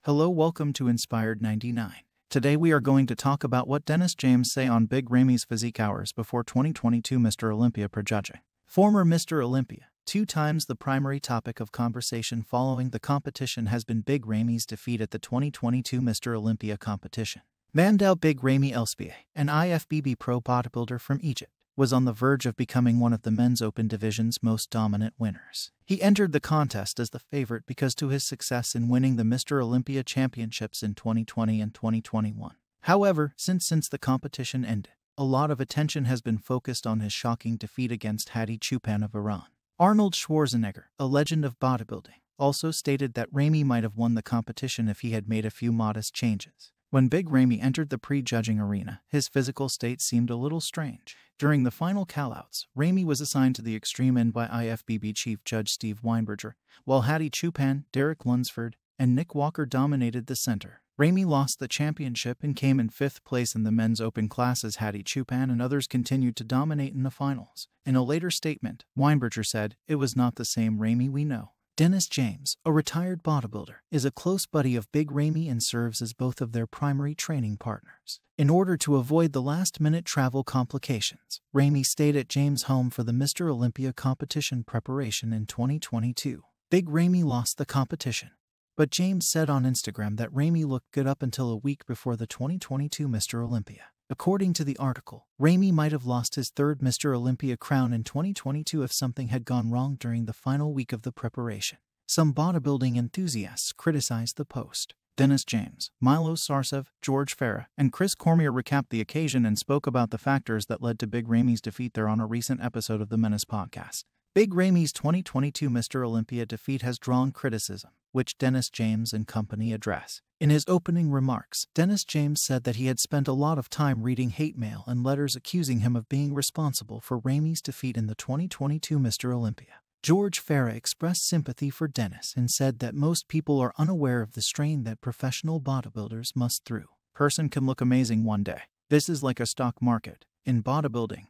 Hello, welcome to Inspired 99. Today we are going to talk about what Dennis James say on Big Ramy's Physique hours before 2022 Mr. Olympia Prejudging. Former Mr. Olympia, 2 times the primary topic of conversation following the competition has been Big Ramy's defeat at the 2022 Mr. Olympia competition. Mandel Big Ramy Elsbie, an IFBB pro bodybuilder from Egypt, was on the verge of becoming one of the men's open division's most dominant winners. He entered the contest as the favorite because to his success in winning the Mr. Olympia championships in 2020 and 2021. However, since the competition ended, a lot of attention has been focused on his shocking defeat against Hadi Choopan of Iran. Arnold Schwarzenegger, a legend of bodybuilding, also stated that Ramy might have won the competition if he had made a few modest changes. When Big Ramy entered the prejudging arena, his physical state seemed a little strange. During the final callouts, Ramy was assigned to the extreme end by IFBB Chief Judge Steve Weinberger, while Hadi Choopan, Derek Lunsford, and Nick Walker dominated the center. Ramy lost the championship and came in 5th place in the men's open class as Hadi Choopan and others continued to dominate in the finals. In a later statement, Weinberger said, "It was not the same Ramy we know." Dennis James, a retired bodybuilder, is a close buddy of Big Ramy and serves as both of their primary training partners. In order to avoid the last-minute travel complications, Ramy stayed at James' home for the Mr. Olympia competition preparation in 2022. Big Ramy lost the competition, but James said on Instagram that Ramy looked good up until a week before the 2022 Mr. Olympia. According to the article, Ramy might have lost his 3rd Mr. Olympia crown in 2022 if something had gone wrong during the final week of the preparation. Some bodybuilding enthusiasts criticized the post. Dennis James, Milo Sarcev, George Farah, and Chris Cormier recapped the occasion and spoke about the factors that led to Big Ramy's defeat there on a recent episode of the Menace podcast. Big Ramy's 2022 Mr. Olympia defeat has drawn criticism, which Dennis James and company address. In his opening remarks, Dennis James said that he had spent a lot of time reading hate mail and letters accusing him of being responsible for Ramy's defeat in the 2022 Mr. Olympia. George Farah expressed sympathy for Dennis and said that most people are unaware of the strain that professional bodybuilders must through. Person can look amazing one day. This is like a stock market. In bodybuilding,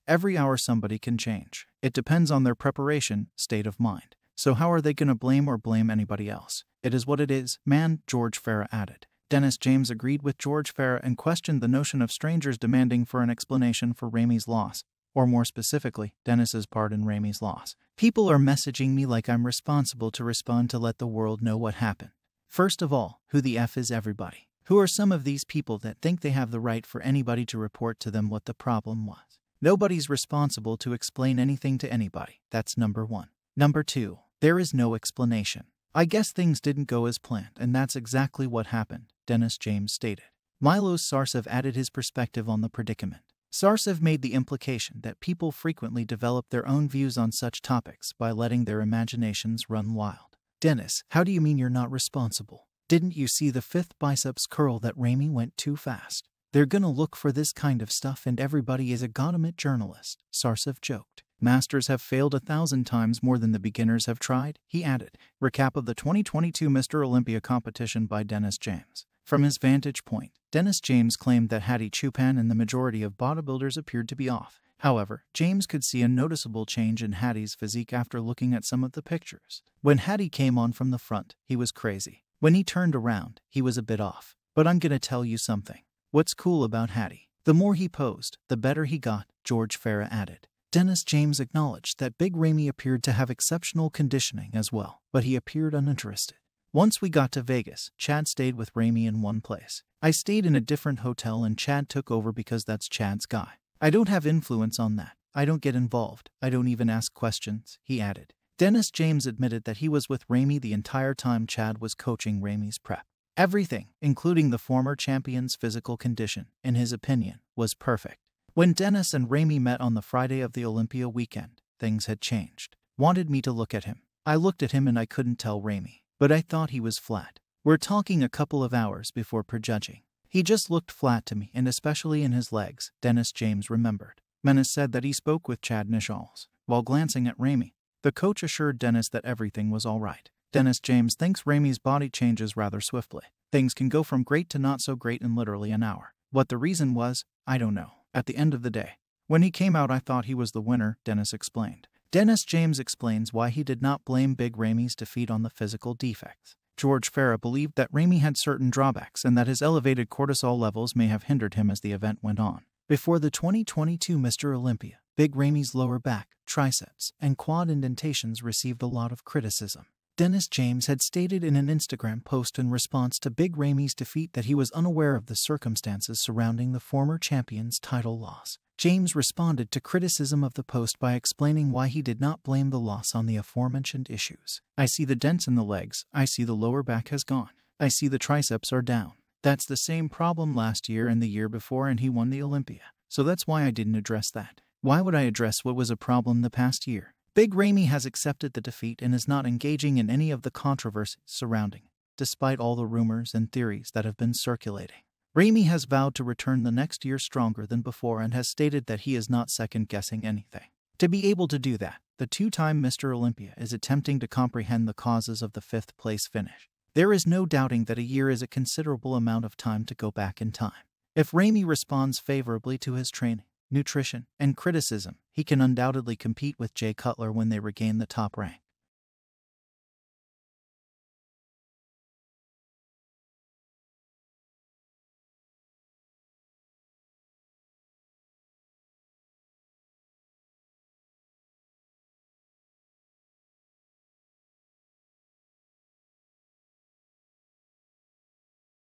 every hour somebody can change. It depends on their preparation, state of mind. So how are they going to blame anybody else? It is what it is, man, George Farah added. Dennis James agreed with George Farah and questioned the notion of strangers demanding for an explanation for Ramy's loss, or more specifically, Dennis's part in Ramy's loss. People are messaging me like I'm responsible to respond to let the world know what happened. First of all, who the F is everybody? Who are some of these people that think they have the right for anybody to report to them what the problem was? Nobody's responsible to explain anything to anybody. That's number 1. Number 2. There is no explanation. I guess things didn't go as planned, and that's exactly what happened, Dennis James stated. Milo Sarcev added his perspective on the predicament. Sarcev made the implication that people frequently develop their own views on such topics by letting their imaginations run wild. Dennis, how do you mean you're not responsible? Didn't you see the 5th biceps curl that Ramy went too fast? They're gonna look for this kind of stuff and everybody is a godamite journalist, Sarcev joked. Masters have failed 1,000 times more than the beginners have tried, he added. Recap of the 2022 Mr. Olympia competition by Dennis James. From his vantage point, Dennis James claimed that Hadi Choopan and the majority of bodybuilders appeared to be off. However, James could see a noticeable change in Hadi's physique after looking at some of the pictures. When Hadi came on from the front, he was crazy. When he turned around, he was a bit off. But I'm gonna tell you something. What's cool about Hadi? The more he posed, the better he got, George Farah added. Dennis James acknowledged that Big Ramy appeared to have exceptional conditioning as well, but he appeared uninterested. Once we got to Vegas, Chad stayed with Ramy in one place. I stayed in a different hotel and Chad took over because that's Chad's guy. I don't have influence on that. I don't get involved. I don't even ask questions, he added. Dennis James admitted that he was with Ramy the entire time Chad was coaching Ramy's prep. Everything, including the former champion's physical condition, in his opinion, was perfect. When Dennis and Ramy met on the Friday of the Olympia weekend, things had changed. Wanted me to look at him. I looked at him and I couldn't tell Ramy, but I thought he was flat. We're talking a couple of hours before prejudging. He just looked flat to me and especially in his legs, Dennis James remembered. Menace said that he spoke with Chad Nichols. While glancing at Ramy, the coach assured Dennis that everything was all right. Dennis James thinks Ramy's body changes rather swiftly. Things can go from great to not so great in literally an hour. What the reason was, I don't know. At the end of the day, when he came out I thought he was the winner, Dennis explained. Dennis James explains why he did not blame Big Ramy's defeat on the physical defects. George Farah believed that Ramy had certain drawbacks and that his elevated cortisol levels may have hindered him as the event went on. Before the 2022 Mr. Olympia, Big Ramy's lower back, triceps, and quad indentations received a lot of criticism. Dennis James had stated in an Instagram post in response to Big Ramy's defeat that he was unaware of the circumstances surrounding the former champion's title loss. James responded to criticism of the post by explaining why he did not blame the loss on the aforementioned issues. "I see the dents in the legs, I see the lower back has gone, I see the triceps are down. That's the same problem last year and the year before, and he won the Olympia. So that's why I didn't address that. Why would I address what was a problem the past year?" Big Ramy has accepted the defeat and is not engaging in any of the controversies surrounding it, despite all the rumors and theories that have been circulating. Ramy has vowed to return the next year stronger than before and has stated that he is not second-guessing anything. To be able to do that, the two-time Mr. Olympia is attempting to comprehend the causes of the fifth-place finish. There is no doubting that a year is a considerable amount of time to go back in time. If Ramy responds favorably to his training, nutrition, and criticism, he can undoubtedly compete with Jay Cutler when they regain the top rank.